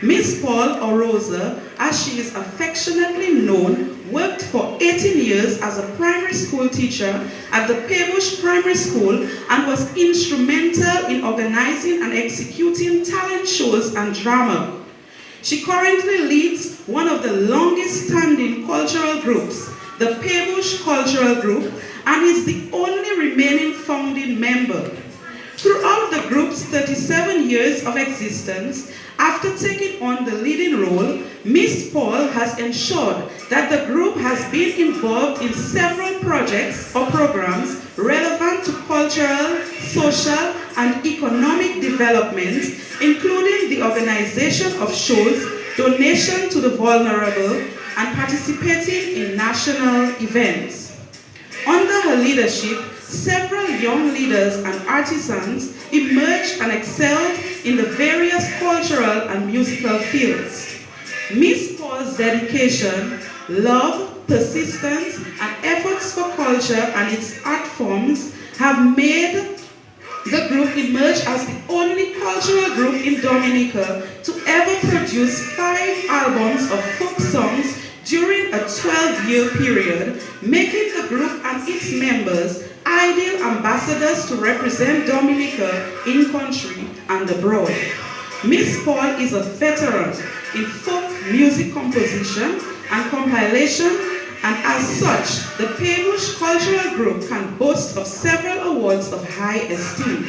Miss Paul, or Rosa, as she is affectionately known, worked for 18 years as a primary school teacher at the Paix-Bouche Primary School and was instrumental in organizing and executing talent shows and drama. She currently leads one of the longest-standing cultural groups, the Paix-Bouche Cultural Group, and is the only remaining founding member. Throughout the group's 37 years of existence, after taking on the leading role, Miss Paul has ensured that the group has been involved in several projects or programs relevant to cultural, social, and economic development, including the organization of shows, donation to the vulnerable, and participating in national events. Under her leadership, several young leaders and artisans emerged and excelled in the various cultural and musical fields. Miss Paul's dedication, love, persistence, and efforts for culture and its art forms have made the group emerge as the only cultural group in Dominica to ever produce 5 albums of folk songs during a 12-year period, making the group and its members ideal ambassadors to represent Dominica in country and abroad. Miss Paul is a veteran in folk music composition and compilation, and as such, the Paix-Bouche Cultural Group can boast of several awards of high esteem.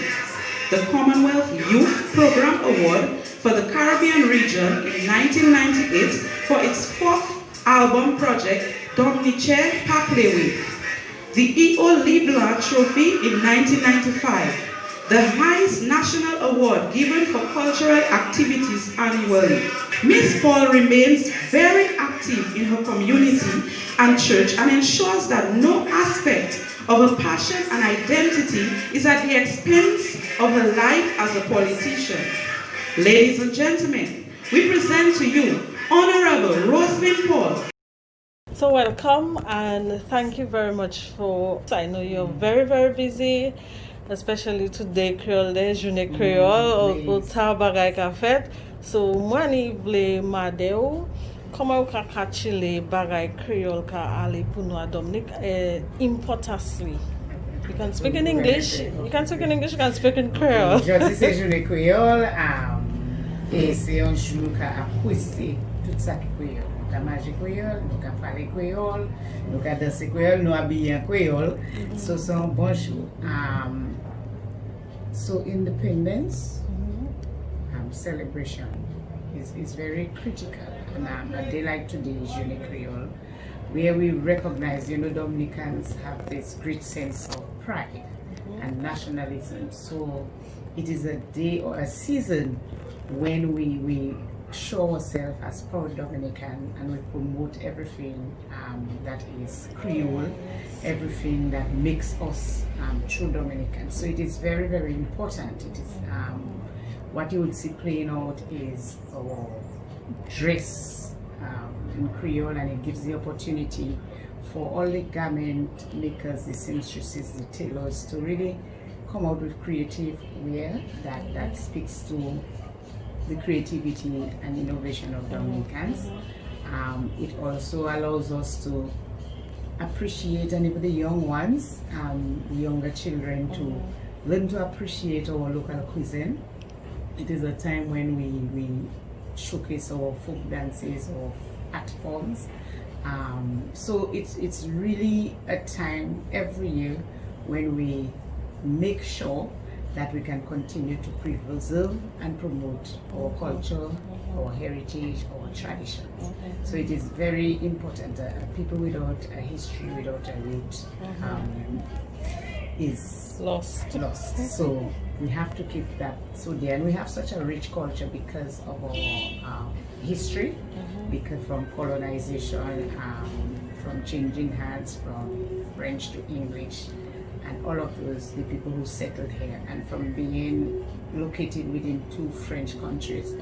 The Commonwealth Youth Program Award for the Caribbean region in 1998 for its 4th album project, Dominica, Paix-Bouche. The E.O. Leblanc Trophy in 1995, the highest national award given for cultural activities annually. Miss Paul remains very active in her community and church and ensures that no aspect of her passion and identity is at the expense of her life as a politician. Ladies and gentlemen, we present to you Honourable Roselyn Paul. So welcome and thank you very much for, I know you're very, very busy, especially today, Creole Day, Journée Creole, ou ta bagay ka fet. So, moi ni vle made ou, comment ou ka kachile bagay Creole ka ale pou nou a Dominique, importantly. You can speak in English, you can speak in Creole. Aujourd'hui c'est Journée Creole, et c'est un jour qui apprécie tout ça qui est Creole. Nous avons mangé Creole, nous avons parlé Creole, nous avons dansé Creole, nous avons habillé en Creole. So c'est un bon jour. So independence celebration is very critical. And a day like today is Journée Creole, where we recognize, Dominicans have this great sense of pride and nationalism. So it is a day or a season when we show ourselves as proud Dominican and we promote everything that is Creole, everything that makes us true Dominicans. So it is very, very important. It is what you would see playing out is our dress in Creole, and it gives the opportunity for all the garment makers, the seamstresses, the tailors to really come out with creative wear that speaks to the creativity and innovation of Dominicans. It also allows us to appreciate, and even the young ones, the younger children, to learn to appreciate our local cuisine. It is a time when we showcase our folk dances or art forms. So it's really a time every year when we make sure that we can continue to preserve and promote our culture, our heritage, our traditions. So it is very important. People without a history, without a root, is lost. So we have to keep that so dear, and we have such a rich culture because of our history, because from colonization, from changing hands from French to English, and all of those, the people who settled here, and from being located within 2 French countries,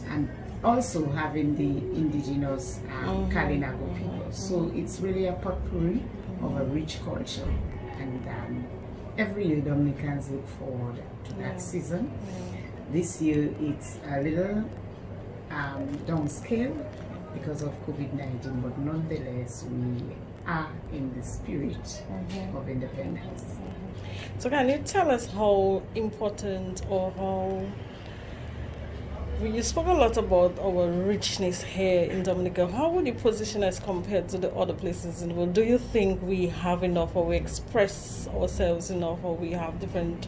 and also having the indigenous Kalinago people. So it's really a potpourri of a rich culture, and every year Dominicans look forward to that season. This year it's a little downscale because of COVID-19, but nonetheless we are in the spirit of independence. So can you tell us how important, or how, you spoke a lot about our richness here in Dominica. How would you position us compared to the other places in the world? Do you think we have enough, or we express ourselves enough, or we have different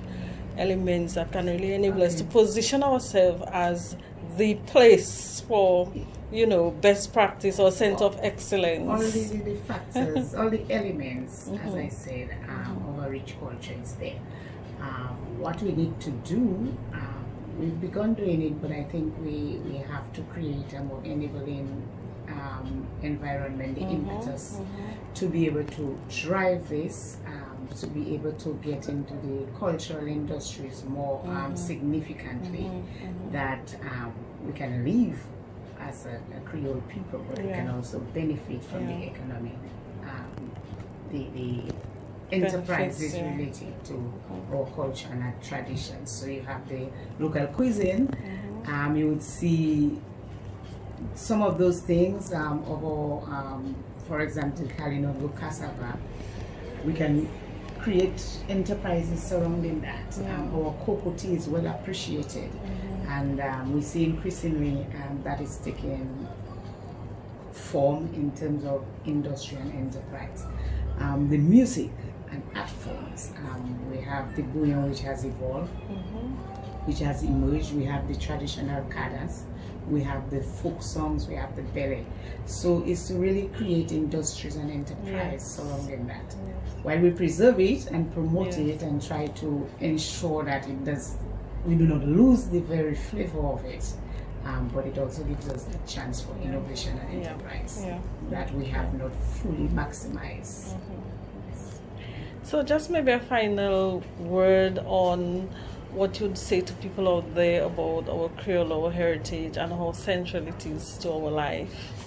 elements that can really enable us to position ourselves as the place for, you know, best practice or center of excellence? All the factors, all the elements, as I said, of a rich culture is there. What we need to do, we've begun doing it, but I think we have to create a more enabling environment, the impetus to be able to drive this, to be able to get into the cultural industries more significantly, that we can live as a Creole people, but we can also benefit from the economic, the enterprises related to our culture and our traditions. So you have the local cuisine, you would see some of those things of our, for example, Kalinago cassava. We can create enterprises surrounding that. Our cocoa tea is well appreciated, and we see increasingly that is taking form in terms of industry and enterprise. The music and art forms, we have the bouillon, which has evolved, which has emerged. We have the traditional cadence, we have the folk songs, we have the ballet. So it's to really create industries and enterprise surrounding that, while we preserve it and promote it and try to ensure that we do not lose the very flavor of it, but it also gives us a chance for innovation and enterprise that we have not fully maximized. So just maybe a final word on what you'd say to people out there about our Creole, our heritage, and how central it is to our life.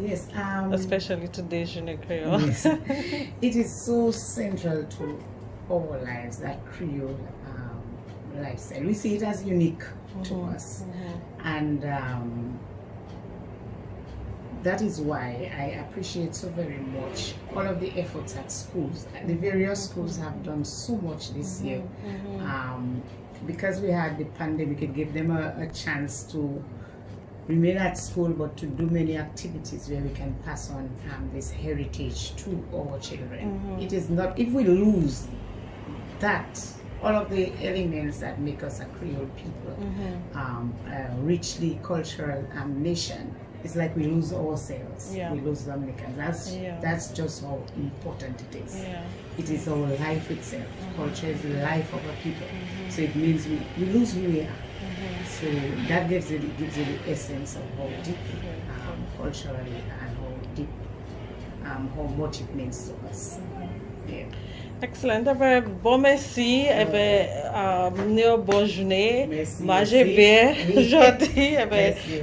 Yes, especially today's Jeune Creole. Yes. It is so central to our lives, that Creole lifestyle. We see it as unique to us, and that is why I appreciate so very much all of the efforts at schools. The various schools have done so much this year. Because we had the pandemic, it gave them a chance to remain at school, but to do many activities where we can pass on this heritage to our children. It is not, if we lose that, all of the elements that make us a Creole people, a richly cultural nation, it's like we lose ourselves. We lose Dominicans. That's just how important it is. It is our life itself. Culture is the life of a people. So it means we lose who we are. So that gives you the essence of how deep culturally, and how deep, how much it means to us. Excellent. Bon merci. Bonne journée. Mangez bien aujourd'hui.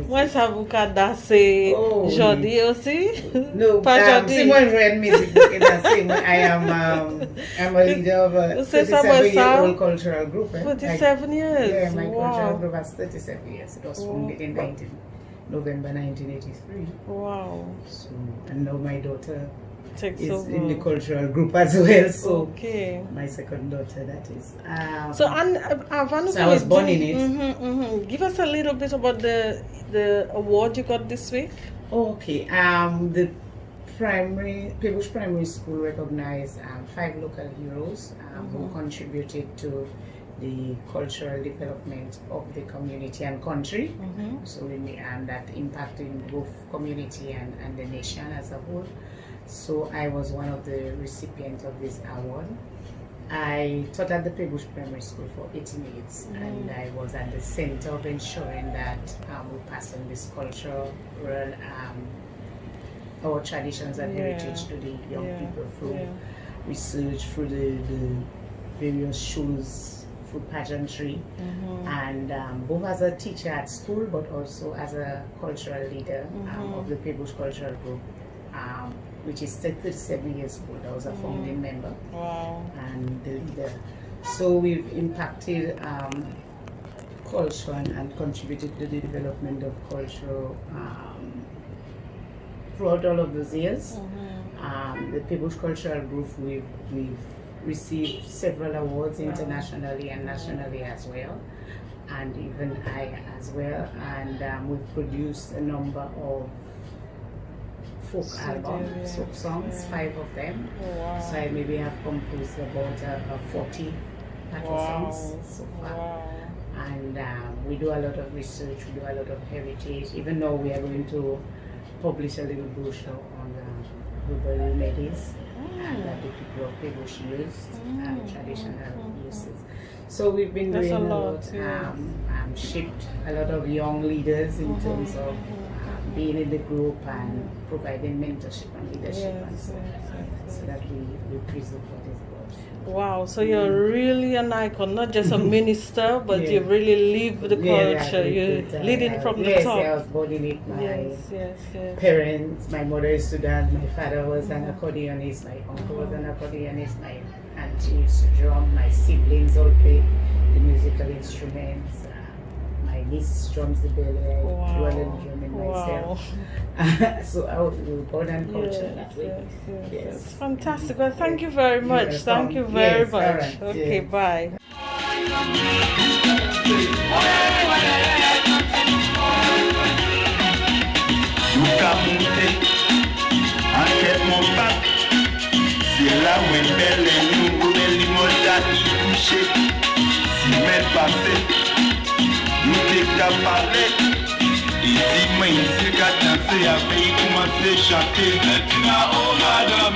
Moi, ça vous a dansé aujourd'hui aussi? No, c'est moi je joue musique dansé. I'm a leader of a 37-year-old cultural group. 37 years? Yeah, my cultural group has 37 years. It was formed in November 1983. Wow. So, and now my daughter is over in the cultural group as well, so my second daughter, that is. So I was born in it. Give us a little bit about the award you got this week. Okay, the Paix-Bouche Primary School recognized 5 local heroes who contributed to the cultural development of the community and country. So that impacted both community and the nation as a whole. So I was one of the recipients of this award. I taught at the Paix-Bouche Primary School for 18 years, and I was at the center of ensuring that we pass on this cultural, our traditions and heritage to the young people through research, through the various shows, through pageantry, and both as a teacher at school, but also as a cultural leader of the Paix-Bouche Cultural Group, which is 37 years old. I was a founding member and the leader. So we've impacted culture and contributed to the development of culture throughout all of those years. The Paix-Bouche Cultural Group, we've received several awards internationally and nationally as well, and even I as well, and we've produced a number of folk albums, folk songs, 5 of them. So I maybe have composed about 40 songs so far. And we do a lot of research, we do a lot of heritage. Even now we are going to publish a little brochure on herbal remedies that the people of Paix-Bouche used, traditional uses. So we've been doing a lot, shaped a lot of young leaders in terms of being in the group and providing mentorship and leadership and so that we preserve what is good. Wow, so you're really an icon, not just a minister, but you really live the culture. You lead it from the top. Yes, I was born in it. My parents, my mother is Sudan, my father was an accordionist, my uncle was an accordionist, my auntie used to drum, my siblings all play the musical instruments. My niece drums the belly, I do a little drumming myself. So I was born and cultured that way. Yes. Fantastic. Well, thank you very much. Thank you very much. Right. Okay, bye. Nous t'es parlé, et dis-moi, c'est qu'à danser, à pays commencer à chanter. Et tu n'as pas